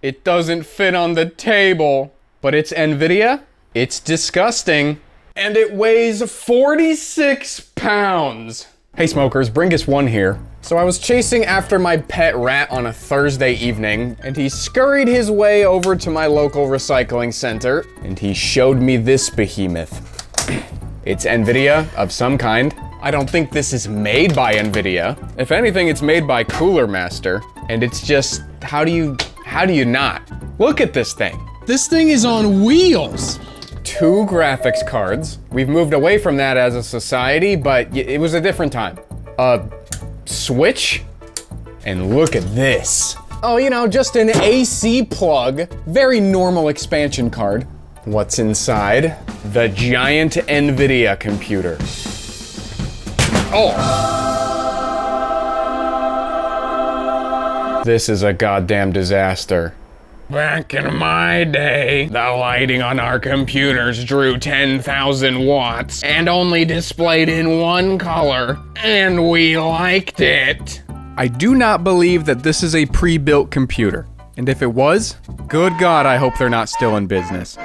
It doesn't fit on the table. But it's Nvidia. It's disgusting. And it weighs 46 pounds. Hey smokers, Bringus1 here. So I was chasing after my pet rat on a Thursday evening, and he scurried his way over to my local recycling center, and he showed me this behemoth. It's Nvidia of some kind. I don't think this is made by Nvidia. If anything, it's made by Cooler Master, and it's just, how do you not? Look at this thing. This thing is on wheels. 2 graphics cards. We've moved away from that as a society, but it was a different time. A switch, and look at this. Oh, you know, just an AC plug. Very normal expansion card. What's inside? The giant Nvidia computer. Oh. This is a goddamn disaster. Back in my day, the lighting on our computers drew 10,000 watts and only displayed in one color, and we liked it. I do not believe that this is a pre-built computer. And if it was, good God, I hope they're not still in business.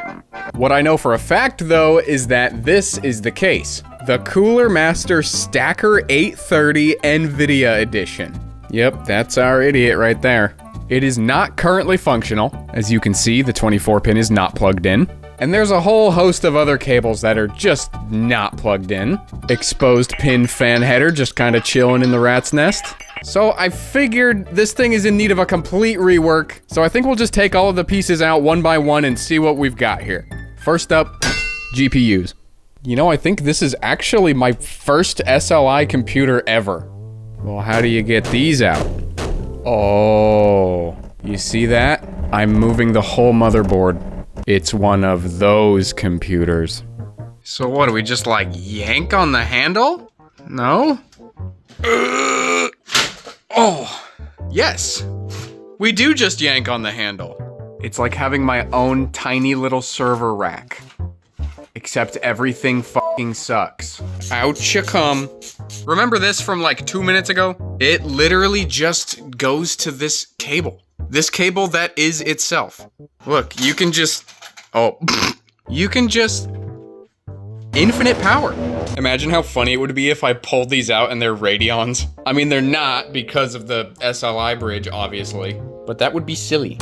What I know for a fact, though, is that this is the case. The Cooler Master Stacker 830 Nvidia Edition. Yep, that's our idiot right there. It is not currently functional. As you can see, the 24 pin is not plugged in. And there's a whole host of other cables that are just not plugged in. Exposed pin fan header just kind of chilling in the rat's nest. So I figured this thing is in need of a complete rework. So I think we'll just take all of the pieces out one by one and see what we've got here. First up, GPUs. You know, I think this is actually my first SLI computer ever. Well, how do you get these out? Oh, you see that? I'm moving the whole motherboard. It's one of those computers. So what, do we just like yank on the handle? No? Oh, yes. We do just yank on the handle. It's like having my own tiny little server rack. Except everything fucking sucks. Out you come. Remember this from like 2 minutes ago? It literally just goes to this cable. This cable that is itself. Look, you can just, you can just infinite power. Imagine how funny it would be if I pulled these out and they're Radeons. I mean, they're not because of the SLI bridge, obviously, but that would be silly.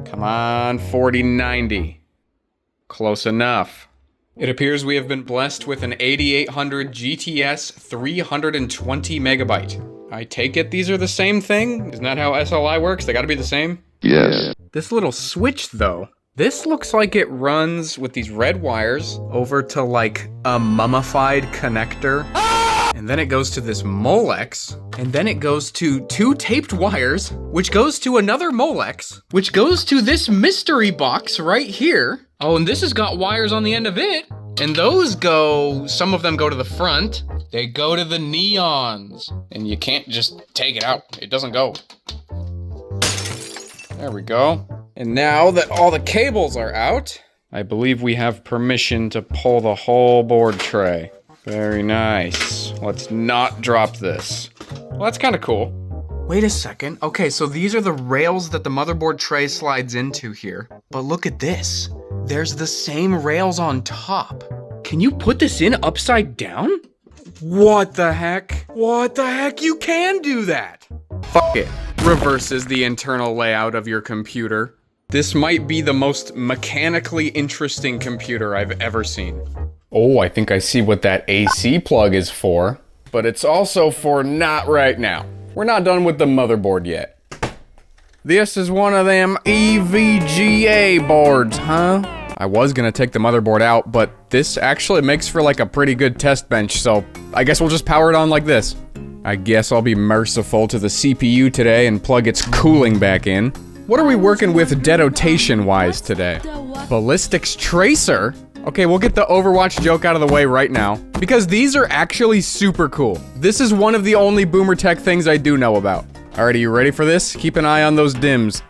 Come on, 4090. Close enough. It appears we have been blessed with an 8800 GTS 320 megabyte. I take it these are the same thing? Isn't that how SLI works? They gotta be the same? Yes. This little switch though, this looks like it runs with these red wires over to like a mummified connector. And then it goes to this Molex, and then it goes to 2 taped wires, which goes to another Molex, which goes to this mystery box right here. Oh, and this has got wires on the end of it. And those go, some of them go to the front. They go to the neons. And you can't just take it out. It doesn't go. There we go. And now that all the cables are out, I believe we have permission to pull the whole board tray. Very nice. Let's not drop this. Well, that's kind of cool. Wait a second. Okay, so these are the rails that the motherboard tray slides into here. But look at this. There's the same rails on top. Can you put this in upside down? What the heck? What the heck? You can do that! Fuck it. Reverses the internal layout of your computer. This might be the most mechanically interesting computer I've ever seen. Oh, I think I see what that AC plug is for. But it's also for not right now. We're not done with the motherboard yet. This is one of them EVGA boards, huh? I was gonna take the motherboard out, but this actually makes for like a pretty good test bench, so I guess we'll just power it on like this. I guess I'll be merciful to the CPU today and plug its cooling back in. What are we working with denotation-wise today? Ballistics tracer? Okay, we'll get the Overwatch joke out of the way right now, because these are actually super cool. This is one of the only boomer tech things I do know about. Alright, are you ready for this? Keep an eye on those dims.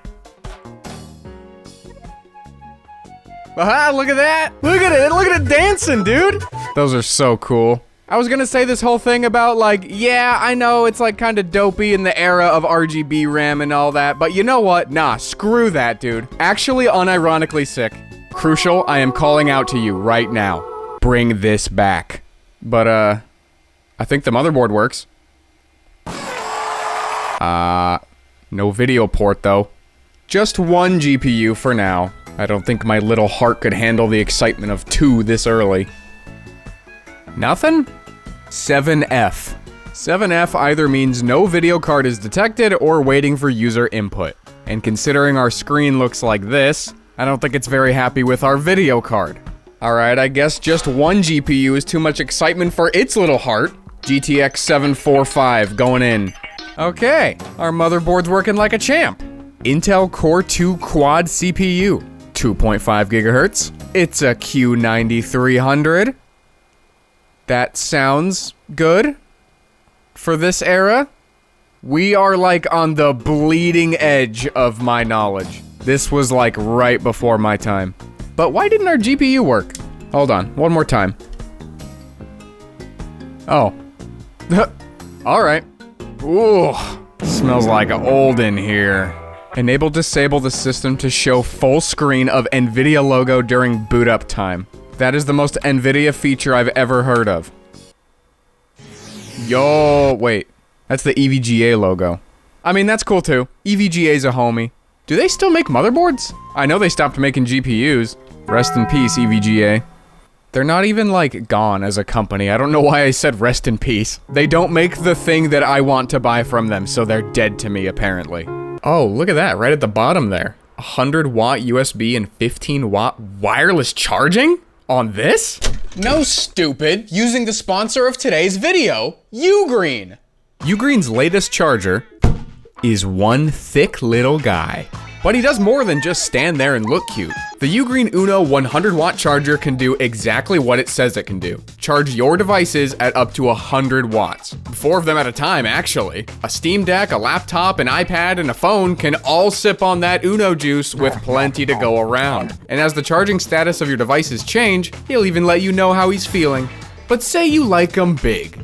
Aha, look at that! Look at it dancing, dude! Those are so cool. I was gonna say this whole thing about like, yeah, I know it's like kind of dopey in the era of RGB RAM and all that, but you know what? Nah, screw that, dude. Actually, unironically sick. Crucial, I am calling out to you right now. Bring this back. But, I think the motherboard works. No video port, though. Just one GPU for now. I don't think my little heart could handle the excitement of 2 this early. Nothing? 7F. 7F either means no video card is detected or waiting for user input. And considering our screen looks like this, I don't think it's very happy with our video card. Alright, I guess just one GPU is too much excitement for its little heart. GTX 745 going in. Okay, our motherboard's working like a champ. Intel Core 2 Quad CPU, 2.5 gigahertz. It's a Q9300. That sounds good. For this era, we are like on the bleeding edge of my knowledge. This was like right before my time. But why didn't our GPU work? Hold on, one more time. Oh. Alright. Ooh, smells like old in here. Enable disable the system to show full screen of Nvidia logo during boot up time. That is the most Nvidia feature I've ever heard of. Yo, wait. That's the EVGA logo. I mean, that's cool too. EVGA's a homie. Do they still make motherboards? I know they stopped making GPUs. Rest in peace, EVGA. They're not even, like, gone as a company. I don't know why I said rest in peace. They don't make the thing that I want to buy from them, so they're dead to me, apparently. Oh, look at that, right at the bottom there. 100-watt USB and 15-watt wireless charging? On this? No, stupid. Using the sponsor of today's video, UGREEN. UGREEN's latest charger is one thick little guy. But he does more than just stand there and look cute. The UGREEN Uno 100-watt charger can do exactly what it says it can do. Charge your devices at up to 100 watts. 4 of them at a time, actually. A Steam Deck, a laptop, an iPad, and a phone can all sip on that Uno juice with plenty to go around. And as the charging status of your devices change, he'll even let you know how he's feeling. But say you like them big.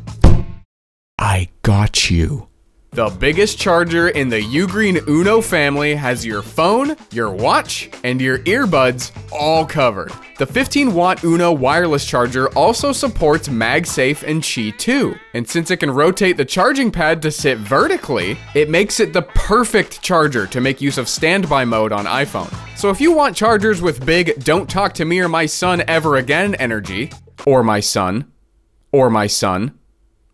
I got you. The biggest charger in the UGREEN Uno family has your phone, your watch, and your earbuds all covered. The 15-watt Uno wireless charger also supports MagSafe and Qi 2. And since it can rotate the charging pad to sit vertically, it makes it the perfect charger to make use of standby mode on iPhone. So if you want chargers with big "don't talk to me or my son ever again" energy, or my son,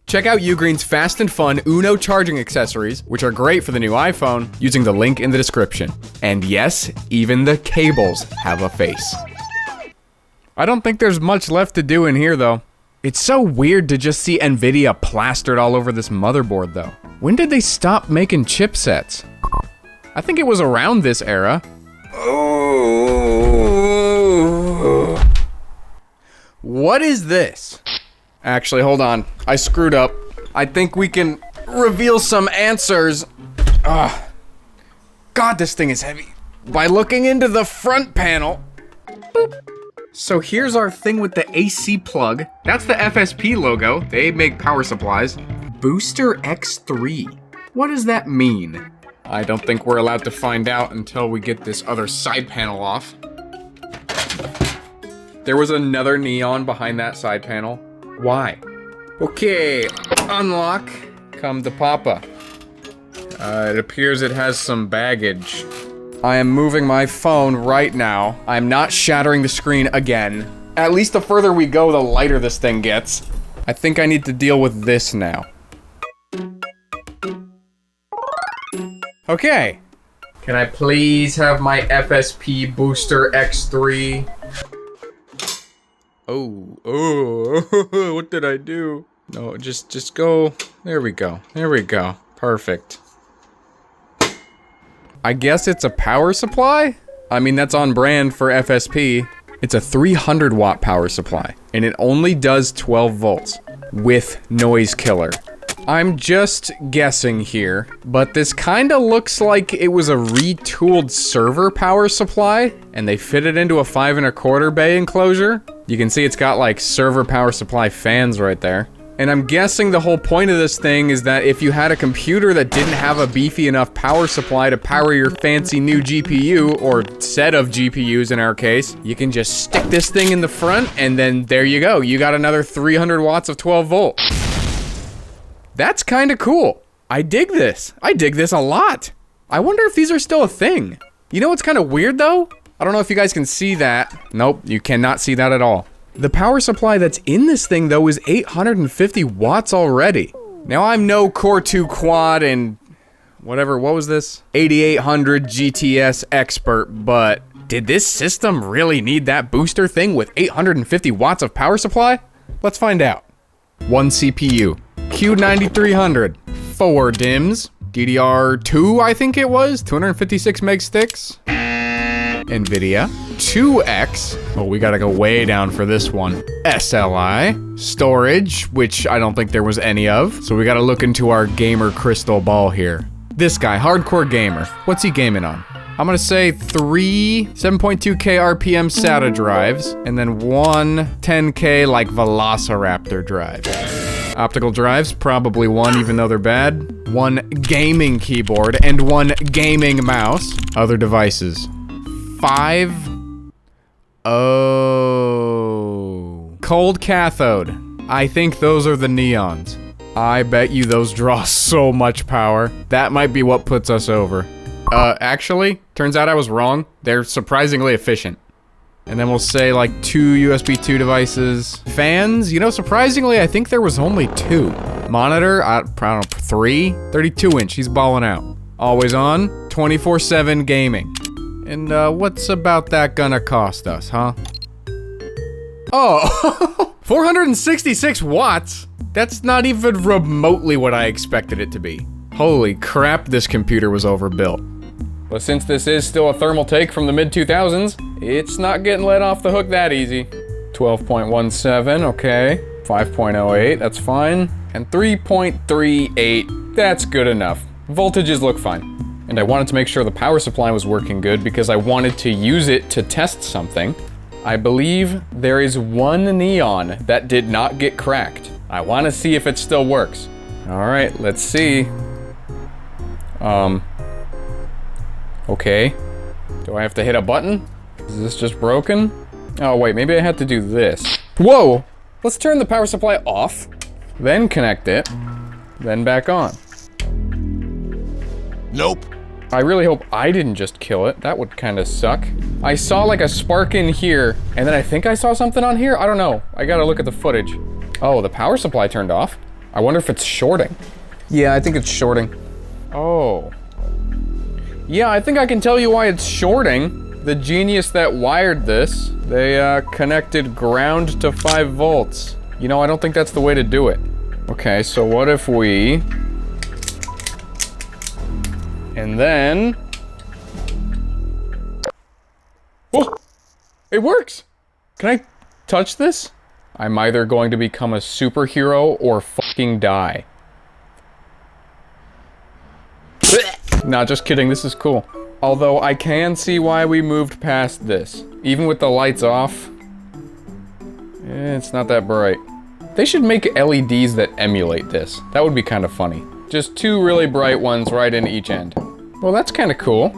check out UGREEN's fast and fun Uno charging accessories, which are great for the new iPhone, using the link in the description. And yes, even the cables have a face. I don't think there's much left to do in here, though. It's so weird to just see Nvidia plastered all over this motherboard, though. When did they stop making chipsets? I think it was around this era. What is this? Actually, hold on. I screwed up. I think we can reveal some answers. God, this thing is heavy. By looking into the front panel. Boop. So here's our thing with the AC plug. That's the FSP logo. They make power supplies. Booster X3. What does that mean? I don't think we're allowed to find out until we get this other side panel off. There was another neon behind that side panel. Why? Okay, unlock. Come to Papa. It appears it has some baggage. I am moving my phone right now. I'm not shattering the screen again. At least the further we go, the lighter this thing gets. I think I need to deal with this now. Okay. Can I please have my FSP Booster X3? Oh, what did I do? No, just go. There we go. Perfect. I guess it's a power supply? I mean, that's on brand for FSP. It's a 300-watt power supply, and it only does 12 volts with noise killer. I'm just guessing here, but this kinda looks like it was a retooled server power supply, and they fit it into a 5 1/4 bay enclosure. You can see it's got like server power supply fans right there. And I'm guessing the whole point of this thing is that if you had a computer that didn't have a beefy enough power supply to power your fancy new GPU, or set of GPUs in our case, you can just stick this thing in the front and then there you go. You got another 300 watts of 12 volt. That's kind of cool. I dig this. I dig this a lot. I wonder if these are still a thing. You know what's kind of weird though? I don't know if you guys can see that. Nope, you cannot see that at all. The power supply that's in this thing though is 850 watts already. Now I'm no Core 2 quad and whatever, what was this? 8800 GTS expert, but did this system really need that booster thing with 850 watts of power supply? Let's find out. One CPU, Q9300, 4 DIMMs, DDR2 I think it was, 256 meg sticks. Nvidia, 2X, oh we gotta go way down for this one, SLI, storage, which I don't think there was any of, so we gotta look into our gamer crystal ball here. This guy, hardcore gamer, what's he gaming on? I'm gonna say 3 7.2K RPM SATA drives, and then 1 10K like Velociraptor drive. Optical drives, probably 1 even though they're bad. 1 gaming keyboard, and 1 gaming mouse. Other devices. 5. Oh. Cold cathode. I think those are the neons. I bet you those draw so much power. That might be what puts us over. Actually, turns out I was wrong. They're surprisingly efficient. And then we'll say like 2 USB 2 devices. Fans, you know, surprisingly, I think there was only 2. Monitor, I don't know, 3? 32 inch, he's balling out. Always on, 24/7 gaming. And what's about that gonna cost us, huh? Oh, 466 watts? That's not even remotely what I expected it to be. Holy crap, this computer was overbuilt. But since this is still a thermal take from the mid-2000s, it's not getting let off the hook that easy. 12.17, okay. 5.08, that's fine. And 3.38, that's good enough. Voltages look fine. And I wanted to make sure the power supply was working good because I wanted to use it to test something. I believe there is 1 neon that did not get cracked. I want to see if it still works. All right, let's see. Okay. Do I have to hit a button? Is this just broken? Oh wait, maybe I had to do this. Whoa! Let's turn the power supply off, then connect it, then back on. Nope. I really hope I didn't just kill it. That would kind of suck. I saw like a spark in here, and then I think I saw something on here. I don't know. I gotta look at the footage. Oh, the power supply turned off. I wonder if it's shorting. Yeah, I think it's shorting. Oh. Yeah, I think I can tell you why it's shorting. The genius that wired this, they connected ground to 5 volts. You know, I don't think that's the way to do it. Okay, so what if we... And then... Oh! It works! Can I touch this? I'm either going to become a superhero or fucking die. Nah, just kidding, this is cool. Although I can see why we moved past this. Even with the lights off, it's not that bright. They should make LEDs that emulate this. That would be kind of funny. Just 2 really bright ones right in each end. Well, that's kind of cool.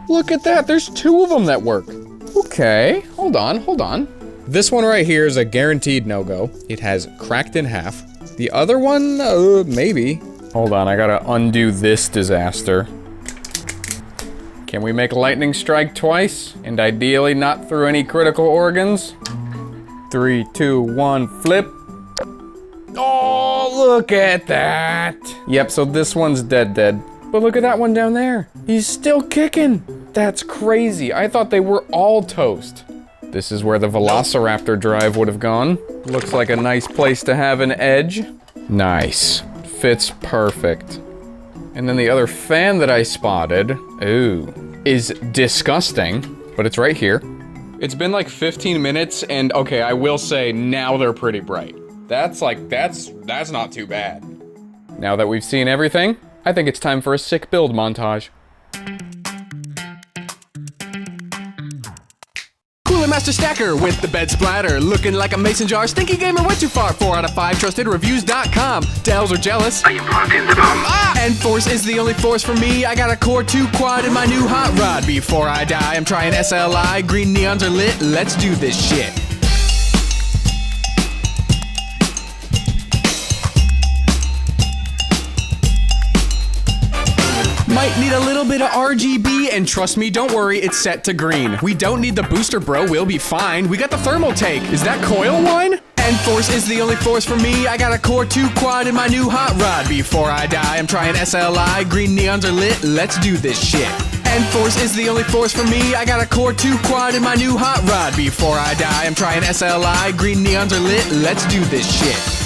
Look at that, there's 2 of them that work. Okay, hold on, hold on. This one right here is a guaranteed no-go. It has cracked in half. The other one, maybe. Hold on, I gotta undo this disaster. Can we make lightning strike twice? And ideally not through any critical organs? 3, 2, 1, flip. Oh, look at that. Yep, so this one's dead. But look at that one down there. He's still kicking. That's crazy. I thought they were all toast. This is where the Velociraptor drive would have gone. Looks like a nice place to have an edge. Nice. Fits perfect. And then the other fan that I spotted, ooh, is disgusting, but it's right here. It's been like 15 minutes, and okay, I will say now they're pretty bright. That's not too bad. Now that we've seen everything, I think it's time for a sick build montage. Master Stacker with the bed splatter. Looking like a mason jar. Stinky gamer went too far. 4 out of 5. Trusted reviews.com. Dells are jealous. I am plugged in the bomb. And force is the only force for me. I got a Core 2 quad in my new hot rod. Before I die, I'm trying SLI. Green neons are lit. Let's do this shit. Might need a little bit of RGB, and trust me, don't worry, it's set to green. We don't need the booster, bro, we'll be fine. We got the thermal take. Is that coil wine? And force is the only force for me. I got a Core 2 quad in my new hot rod. Before I die, I'm trying SLI. Green neons are lit, let's do this shit. And force is the only force for me. I got a Core 2 quad in my new hot rod. Before I die, I'm trying SLI. Green neons are lit, let's do this shit.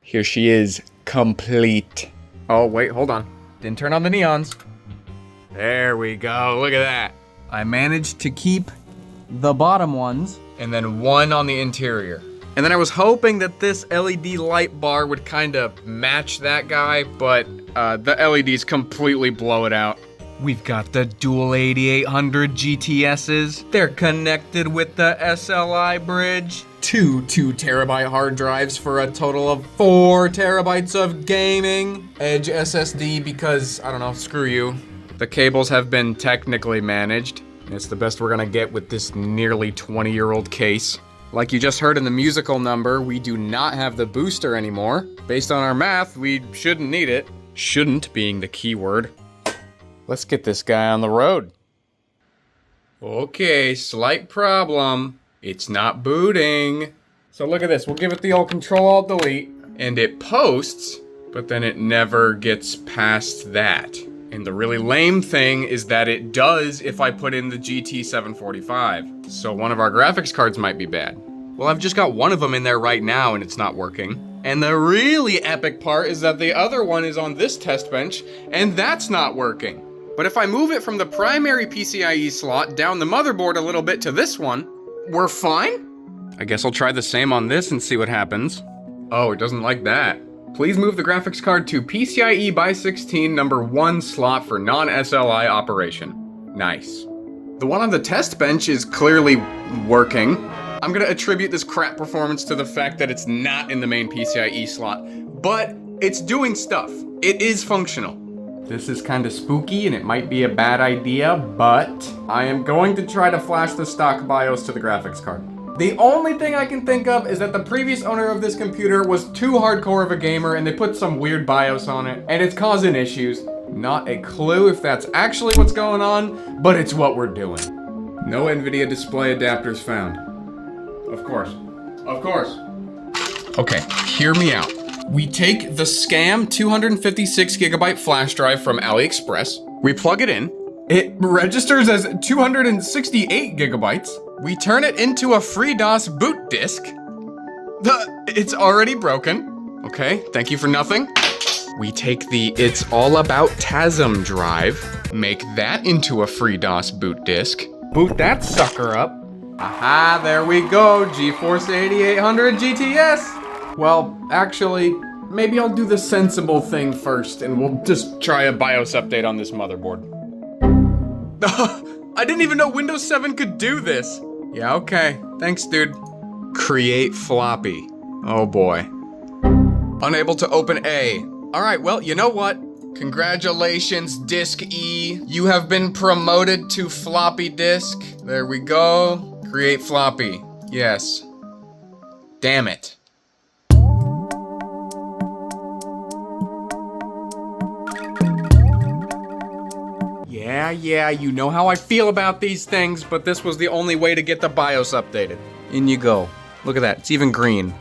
Here she is, complete. Oh, wait, hold on. Didn't turn on the neons. There we go, look at that. I managed to keep the bottom ones and then one on the interior. And then I was hoping that this LED light bar would kind of match that guy, but the LEDs completely blow it out. We've got the dual 8800 GTSs. They're connected with the SLI bridge. Two 2 terabyte hard drives for a total of 4 terabytes of gaming. Edge SSD because, I don't know, screw you. The cables have been technically managed. It's the best we're gonna get with this nearly 20-year-old case. Like you just heard in the musical number, we do not have the booster anymore. Based on our math, we shouldn't need it. Shouldn't being the key word. Let's get this guy on the road. Okay, slight problem. It's not booting. So look at this, we'll give it the old Control-Alt-Delete, and it posts, but then it never gets past that. And the really lame thing is that it does if I put in the GT745. So one of our graphics cards might be bad. Well, I've just got one of them in there right now and it's not working. And the really epic part is that the other one is on this test bench and that's not working. But if I move it from the primary PCIe slot down the motherboard a little bit to this one, we're fine? I guess I'll try the same on this and see what happens. Oh, it doesn't like that. Please move the graphics card to PCIe by 16 number 1 slot for non-SLI operation. Nice. The one on the test bench is clearly working. I'm gonna attribute this crap performance to the fact that it's not in the main PCIe slot, but it's doing stuff. It is functional. This is kind of spooky and it might be a bad idea, but I am going to try to flash the stock BIOS to the graphics card. The only thing I can think of is that the previous owner of this computer was too hardcore of a gamer and they put some weird BIOS on it and it's causing issues. Not a clue if that's actually what's going on, but it's what we're doing. No Nvidia display adapters found. Of course. Of course. Okay, hear me out. We take the scam 256 gigabyte flash drive from AliExpress, we plug it in, it registers as 268 gigabytes, we turn it into a FreeDOS boot disk. It's already broken. Okay, thank you for nothing. We take the It's All About TASM drive, make that into a FreeDOS boot disk, boot that sucker up. Aha, there we go, GeForce 8800 GTS. Well, actually, maybe I'll do the sensible thing first and we'll just try a BIOS update on this motherboard. I didn't even know Windows 7 could do this. Yeah, okay. Thanks, dude. Create floppy. Oh boy. Unable to open A. All right, well, you know what? Congratulations, Disk E. You have been promoted to floppy disk. There we go. Create floppy. Yes. Damn it. Yeah, you know how I feel about these things, but this was the only way to get the BIOS updated. In you go. Look at that, it's even green.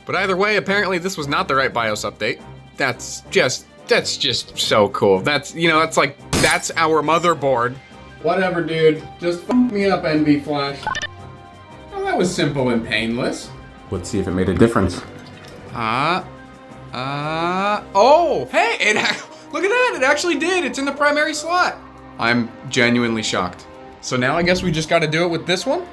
But either way, apparently this was not the right BIOS update. That's just so cool. That's our motherboard. Whatever, dude. Just f me up, NV Flash. Oh, that was simple and painless. Let's see if it made a difference. Oh, hey, look at that, it actually did. It's in the primary slot. I'm genuinely shocked. So now I guess we just gotta do it with this one?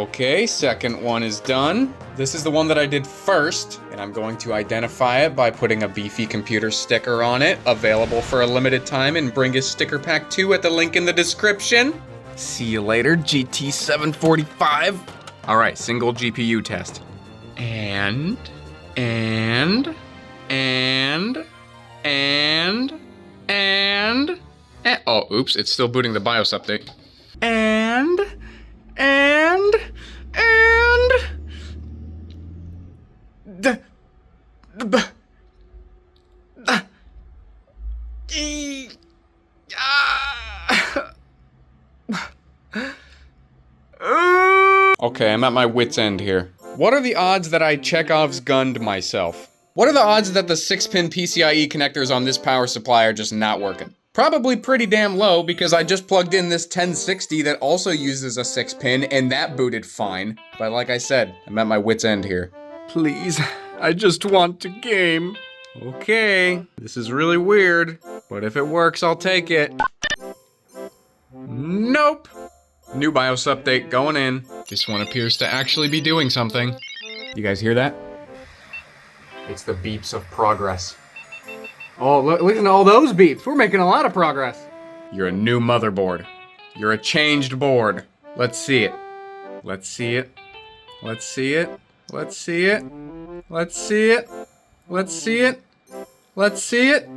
Okay, second one is done. This is the one that I did first, and I'm going to identify it by putting a beefy computer sticker on it, available for a limited time in Bringus Sticker Pack 2 at the link in the description. See you later, GT745. All right, single GPU test. And, oh, oops, it's still booting the BIOS update. And, okay, I'm at my wit's end here. What are the odds that I Chekhov's gunned myself? What are the odds that the 6-pin PCIe connectors on this power supply are just not working? Probably pretty damn low, because I just plugged in this 1060 that also uses a 6-pin, and that booted fine. But like I said, I'm at my wit's end here. Please, I just want to game. Okay, this is really weird, but if it works, I'll take it. Nope. New BIOS update going in. This one appears to actually be doing something. You guys hear that? It's the beeps of progress. Oh, listen to all those beeps. We're making a lot of progress. You're a new motherboard. You're a changed board. Let's see it. Let's see it. Let's see it. Let's see it. Let's see it. Let's see it. Let's see it.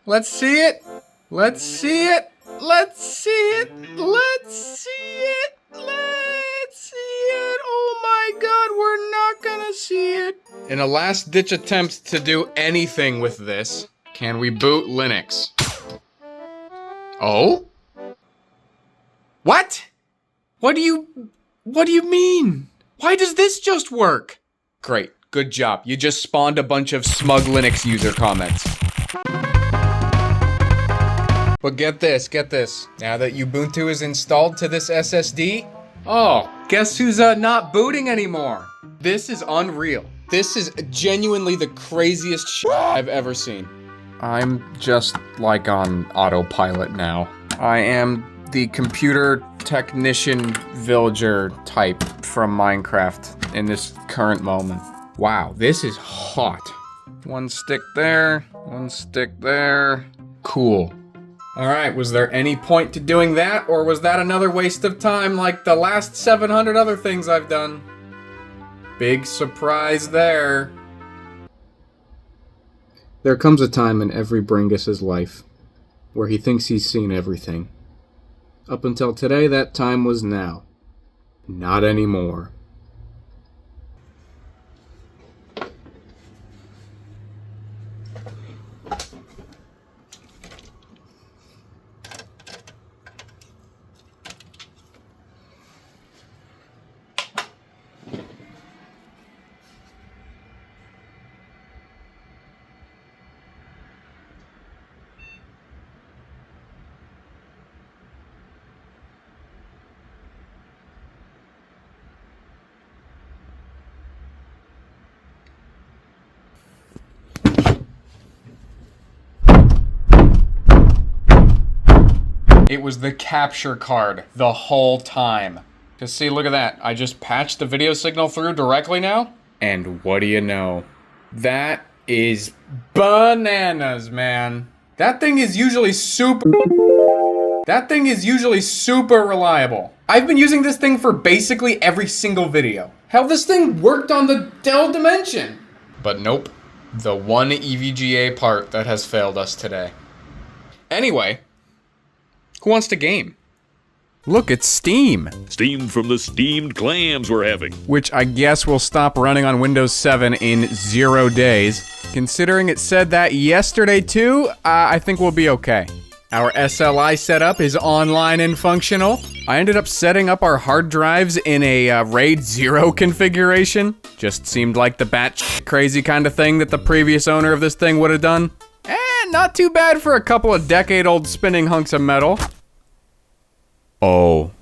Let's see it. Let's see it. Let's see it. Let's see it. Let's see it. Oh my God, we're not gonna see it. In a last-ditch attempt to do anything with this, can we boot Linux? Oh? What? What do you mean? Why does this just work? Great, good job. You just spawned a bunch of smug Linux user comments. But get this. Now that Ubuntu is installed to this SSD, oh, guess who's not booting anymore? This is unreal. This is genuinely the craziest shit I've ever seen. I'm just like on autopilot now. I am the computer technician villager type from Minecraft in this current moment. Wow, this is hot. One stick there, one stick there. Cool. All right, was there any point to doing that, or was that another waste of time like the last 700 other things I've done? Big surprise there. There comes a time in every Bringus's life where he thinks he's seen everything. Up until today, that time was now. Not anymore. It was the capture card the whole time. Cause see, look at that. I just patched the video signal through directly now. And what do you know? That is bananas, man. That thing is usually super reliable. I've been using this thing for basically every single video. Hell, this thing worked on the Dell Dimension. But nope. The one EVGA part that has failed us today. Anyway. Who wants to game? Look, it's Steam. Steam from the steamed clams we're having. Which I guess will stop running on Windows 7 in 0 days. Considering it said that yesterday too, I think we'll be okay. Our SLI setup is online and functional. I ended up setting up our hard drives in a RAID 0 configuration. Just seemed like the batch crazy kind of thing that the previous owner of this thing would have done. Not too bad for a couple of decade-old spinning hunks of metal. Oh,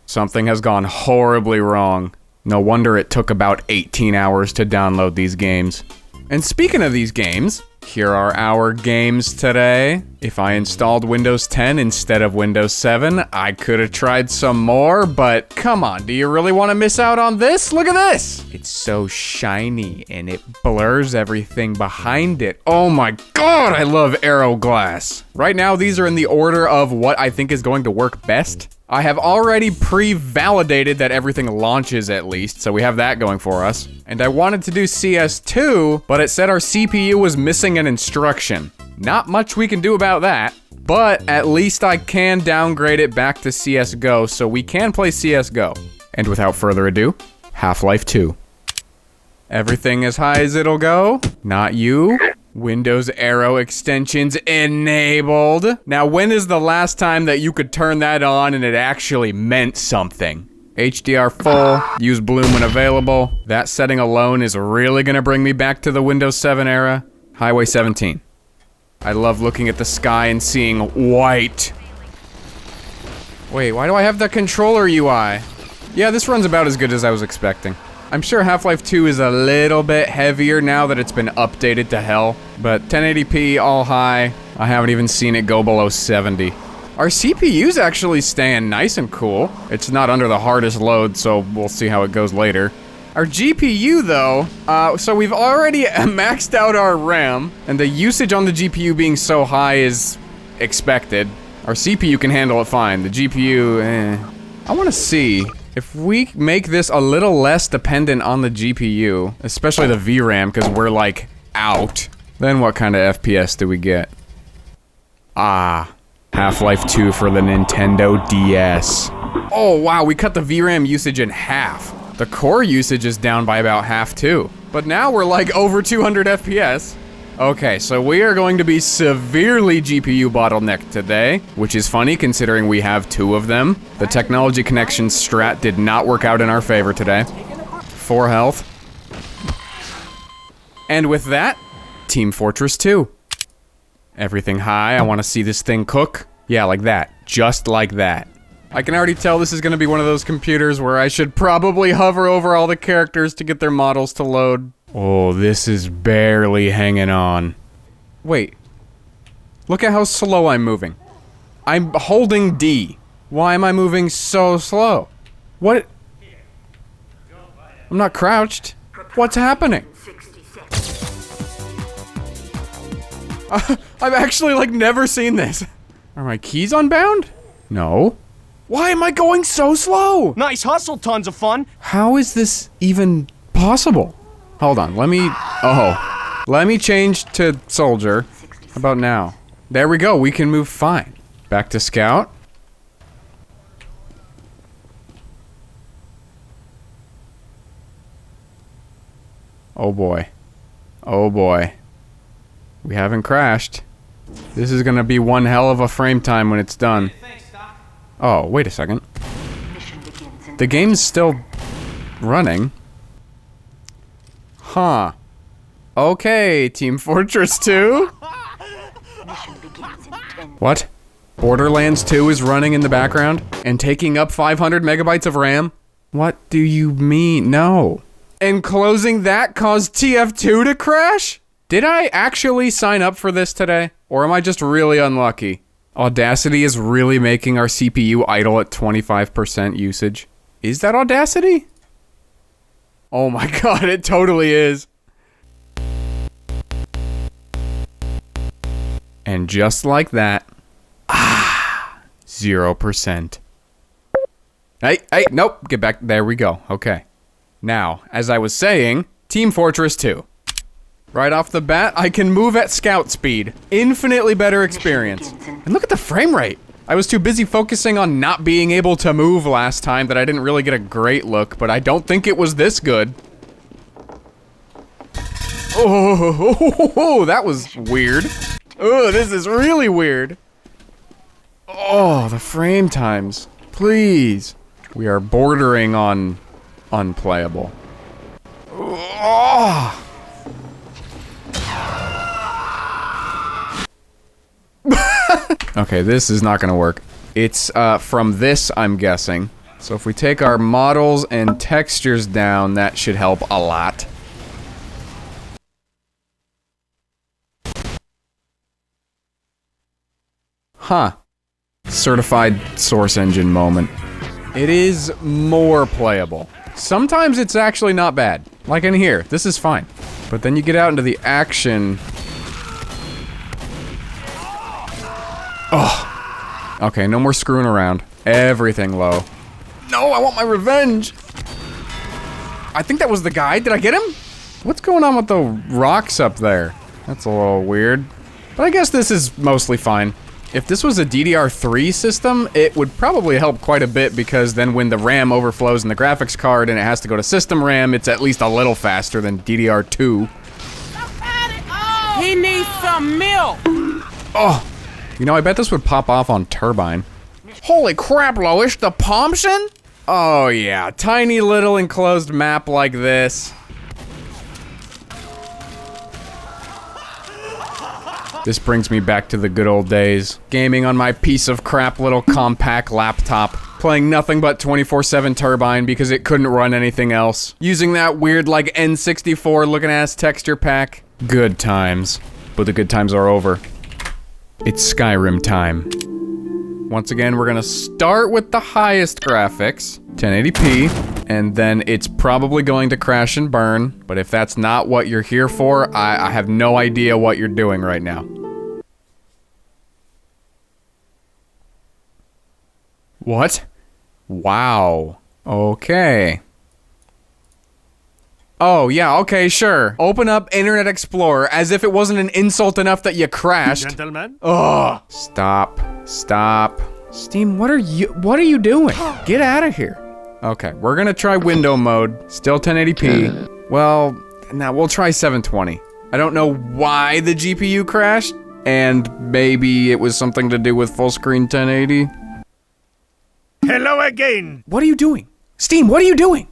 something has gone horribly wrong. No wonder it took about 18 hours to download these games. And speaking of these games, here are our games today. If I installed Windows 10 instead of Windows 7, I could have tried some more, but come on, do you really want to miss out on this? Look at this! It's so shiny, and it blurs everything behind it. Oh my god, I love Aero Glass! Right now, these are in the order of what I think is going to work best. I have already pre-validated that everything launches at least, so we have that going for us. And I wanted to do CS2, but it said our CPU was missing an instruction. Not much we can do about that, but at least I can downgrade it back to CSGO, so we can play CSGO. And without further ado, Half-Life 2. Everything as high as it'll go? Not you. Windows Aero extensions enabled. Now, when is the last time that you could turn that on and it actually meant something? HDR full, use bloom when available. That setting alone is really gonna bring me back to the Windows 7 era. Highway 17. I love looking at the sky and seeing white. Wait, why do I have the controller UI? Yeah, this runs about as good as I was expecting. I'm sure Half-Life 2 is a little bit heavier now that it's been updated to hell, but 1080p all high, I haven't even seen it go below 70. Our CPU's actually staying nice and cool. It's not under the hardest load, so we'll see how it goes later. Our GPU though, so we've already maxed out our RAM, and the usage on the GPU being so high is expected. Our CPU can handle it fine, the GPU, I wanna see if we make this a little less dependent on the GPU, especially the VRAM, because we're like out, then what kind of FPS do we get? Ah, Half-Life 2 for the Nintendo DS. Oh wow, we cut the VRAM usage in half. The core usage is down by about half too. But now we're like over 200 FPS. Okay, so we are going to be severely GPU bottlenecked today, which is funny considering we have two of them. The technology connection strat did not work out in our favor today. 4 health. And with that, Team Fortress 2. Everything high, I want to see this thing cook. Yeah, like that. Just like that. I can already tell this is going to be one of those computers where I should probably hover over all the characters to get their models to load. Oh, this is barely hanging on. Wait. Look at how slow I'm moving. I'm holding D. Why am I moving so slow? What? I'm not crouched. What's happening? I've actually, like, never seen this. Are my keys unbound? No. Why am I going so slow? Nice hustle, tons of fun. How is this even possible? Hold on, let me change to soldier. How about now? There we go, we can move fine. Back to scout. Oh boy. Oh boy. We haven't crashed. This is gonna be one hell of a frame time when it's done. Oh, wait a second. The game's still running. Huh. Okay, Team Fortress 2? What? Borderlands 2 is running in the background and taking up 500 megabytes of RAM? What do you mean? No. And closing that caused TF2 to crash? Did I actually sign up for this today? Or am I just really unlucky? Audacity is really making our CPU idle at 25% usage. Is that Audacity? Oh my god, it totally is. And just like that, 0%. Hey, nope, get back, there we go, okay. Now, as I was saying, Team Fortress 2. Right off the bat, I can move at scout speed. Infinitely better experience. And look at the frame rate. I was too busy focusing on not being able to move last time that I didn't really get a great look, but I don't think it was this good. Oh, that was weird. Oh, this is really weird. Oh, the frame times. Please. We are bordering on unplayable. Oh. Okay, this is not gonna work. It's from this, I'm guessing. So if we take our models and textures down, that should help a lot. Huh. Certified source engine moment. It is more playable. Sometimes it's actually not bad. Like in here, this is fine. But then you get out into the action. Oh. Okay, no more screwing around. Everything low. No, I want my revenge! I think that was the guy. Did I get him? What's going on with the rocks up there? That's a little weird. But I guess this is mostly fine. If this was a DDR3 system, it would probably help quite a bit because then when the RAM overflows in the graphics card and it has to go to system RAM, it's at least a little faster than DDR2. He needs some milk! Oh, you know, I bet this would pop off on Turbine. Holy crap, Loish, the Pompson? Oh yeah, tiny little enclosed map like this. This brings me back to the good old days. Gaming on my piece of crap little compact laptop. Playing nothing but 24/7 Turbine because it couldn't run anything else. Using that weird like N64 looking ass texture pack. Good times. But the good times are over. It's Skyrim time. Once again, we're gonna start with the highest graphics, 1080p, and then it's probably going to crash and burn, but if that's not what you're here for, I have no idea what you're doing right now. What? Wow. Okay. Oh, yeah, okay, sure. Open up Internet Explorer as if it wasn't an insult enough that you crashed. Gentlemen? Ugh. Stop. Stop. Steam, what are you doing? Get out of here. Okay, we're gonna try window mode. Still 1080p. Well, now we'll try 720. I don't know why the GPU crashed, and maybe it was something to do with full screen 1080. Hello again! What are you doing? Steam, what are you doing?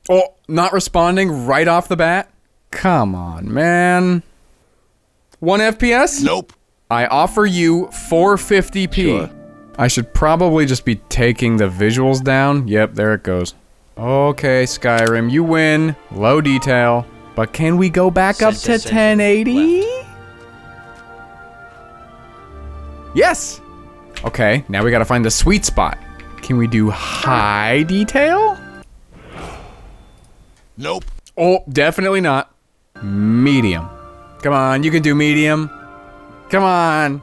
Oh, not responding right off the bat? Come on, man. 1 FPS? Nope. I offer you 450p. Sure. I should probably just be taking the visuals down. Yep, there it goes. Okay, Skyrim, you win. Low detail. But can we go back up to 1080? Yes! Okay, now we gotta find the sweet spot. Can we do high detail? Nope. Oh, definitely not. Medium. Come on, you can do medium. Come on.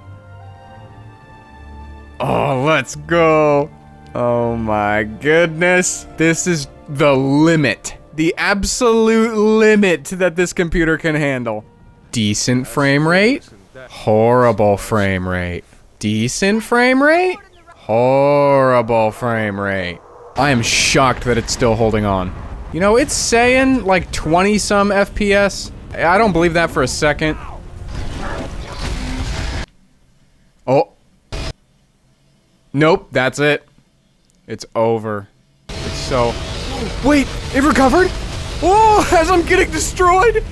Oh, let's go. Oh my goodness. This is the limit. The absolute limit that this computer can handle. Decent frame rate. Horrible frame rate. Decent frame rate. Horrible frame rate. I am shocked that it's still holding on. You know, it's saying like 20 some FPS. I don't believe that for a second. Oh. Nope, that's it. It's over. It's so... Wait, it recovered? Oh, as I'm getting destroyed!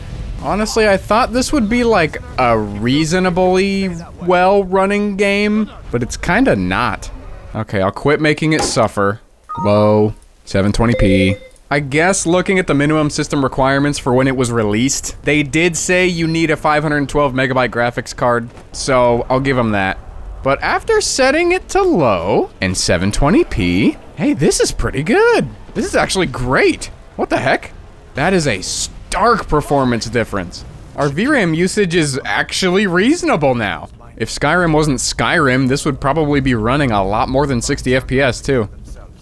Honestly, I thought this would be like a reasonably well-running game, but it's kinda not. Okay, I'll quit making it suffer. Low, 720p. I guess looking at the minimum system requirements for when it was released, they did say you need a 512 megabyte graphics card, so I'll give them that. But after setting it to low and 720p, hey, this is pretty good. This is actually great. What the heck? That is a stark performance difference. Our VRAM usage is actually reasonable now. If Skyrim wasn't Skyrim, this would probably be running a lot more than 60 FPS too.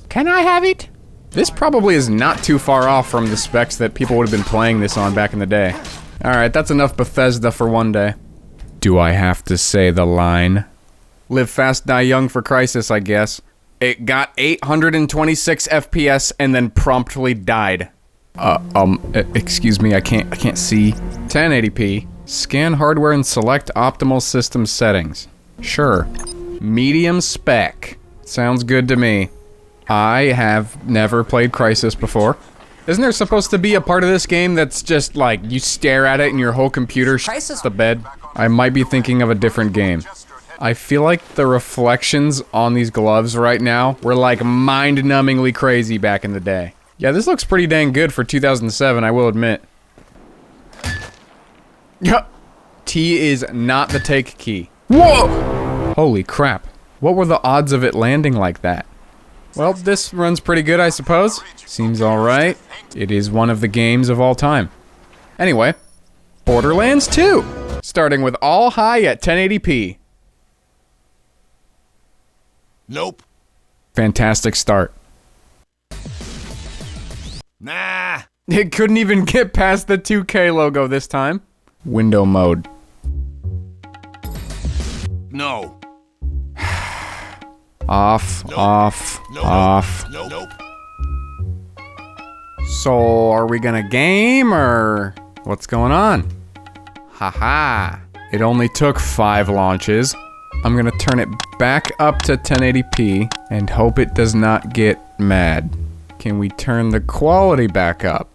Can I have it? This probably is not too far off from the specs that people would have been playing this on back in the day. Alright, that's enough Bethesda for one day. Do I have to say the line? Live fast, die young for Crysis, I guess. It got 826 FPS and then promptly died. Excuse me, I can't see. 1080p. Scan hardware and select optimal system settings. Sure. Medium spec. Sounds good to me. I have never played Crysis before. Isn't there supposed to be a part of this game that's just like, you stare at it and your whole computer shits the bed? I might be thinking of a different game. I feel like the reflections on these gloves right now were like mind-numbingly crazy back in the day. Yeah, this looks pretty dang good for 2007, I will admit. Yeah. T is not the take key. Whoa! Holy crap. What were the odds of it landing like that? Well, this runs pretty good, I suppose. Seems alright. It is one of the games of all time. Anyway, Borderlands 2! Starting with all high at 1080p. Nope. Fantastic start. Nah. It couldn't even get past the 2K logo this time. Window mode. No. Off, Nope. off, Nope. off. Nope. So, are we gonna game, or what's going on? Haha. It only took 5 launches. I'm gonna turn it back up to 1080p and hope it does not get mad. Can we turn the quality back up?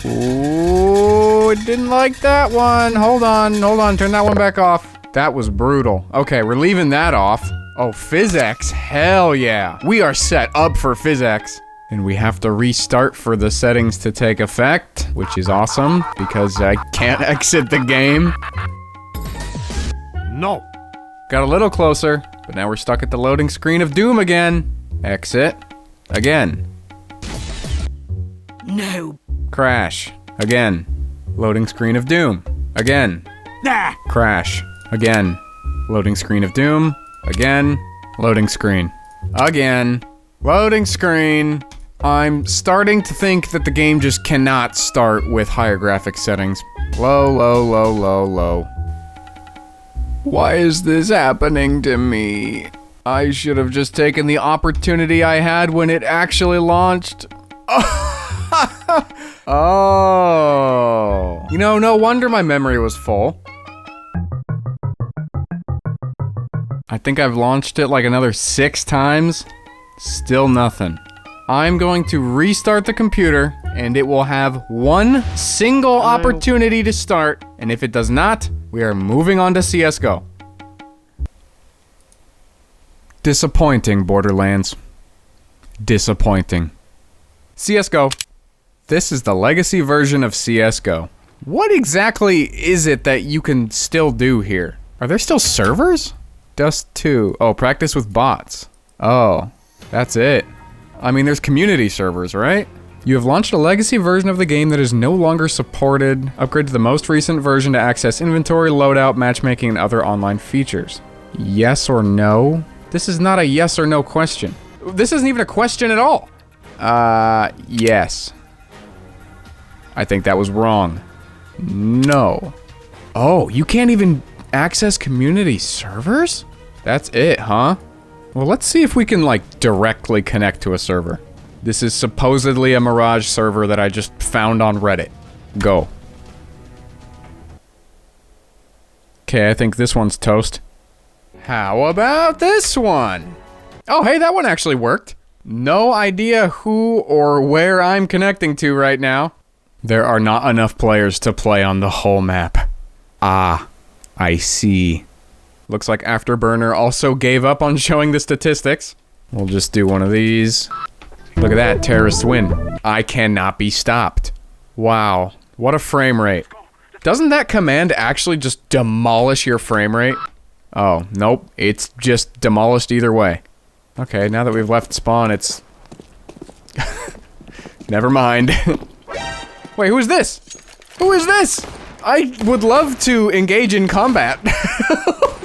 Ooh, it didn't like that one. Hold on, turn that one back off. That was brutal. Okay, we're leaving that off. Oh, PhysX, hell yeah. We are set up for PhysX. And we have to restart for the settings to take effect, which is awesome, because I can't exit the game. No. Got a little closer, but now we're stuck at the loading screen of Doom again. Exit. Again. No. Crash. Again. Loading screen of Doom. Again. Nah. Crash. Again. Loading screen of Doom. Again. Loading screen. Again. Loading screen. I'm starting to think that the game just cannot start with higher graphics settings. Low, low, low, low, low. Why is this happening to me? I should have just taken the opportunity I had when it actually launched. Oh. You know, no wonder my memory was full. I think I've launched it like another 6 times. Still nothing. I'm going to restart the computer, and it will have one single opportunity to start, and if it does not, we are moving on to CSGO. Disappointing, Borderlands. Disappointing. CSGO. This is the legacy version of CSGO. What exactly is it that you can still do here? Are there still servers? Dust 2. Oh, practice with bots. Oh, that's it. I mean, there's community servers, right? You have launched a legacy version of the game that is no longer supported. Upgrade to the most recent version to access inventory, loadout, matchmaking, and other online features. Yes or no? This is not a yes or no question. This isn't even a question at all. Yes. I think that was wrong. No. Oh, you can't even access community servers? That's it, huh? Well, let's see if we can, like, directly connect to a server. This is supposedly a Mirage server that I just found on Reddit. Go. Okay, I think this one's toast. How about this one? Oh, hey, that one actually worked. No idea who or where I'm connecting to right now. There are not enough players to play on the whole map. Ah, I see. Looks like Afterburner also gave up on showing the statistics. We'll just do one of these. Look at that, terrorists win. I cannot be stopped. Wow, what a frame rate. Doesn't that command actually just demolish your frame rate? Oh, nope, it's just demolished either way. Okay, now that we've left spawn, it's... Never mind. Wait, who is this? Who is this? I would love to engage in combat.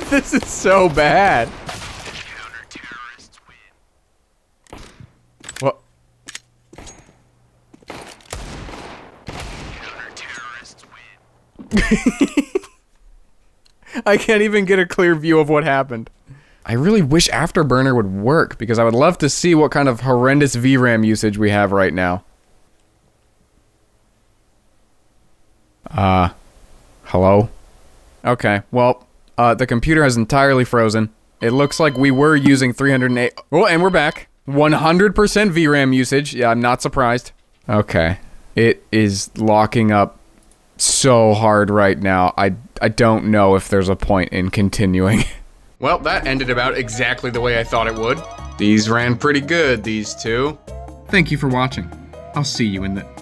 This is so bad. What? I can't even get a clear view of what happened. I really wish Afterburner would work, because I would love to see what kind of horrendous VRAM usage we have right now. Hello? Okay, well, the computer has entirely frozen. It looks like we were using 308... Oh, and we're back. 100% VRAM usage. Yeah, I'm not surprised. Okay. It is locking up so hard right now. I don't know if there's a point in continuing. Well, that ended about exactly the way I thought it would. These ran pretty good, these two. Thank you for watching. I'll see you in the...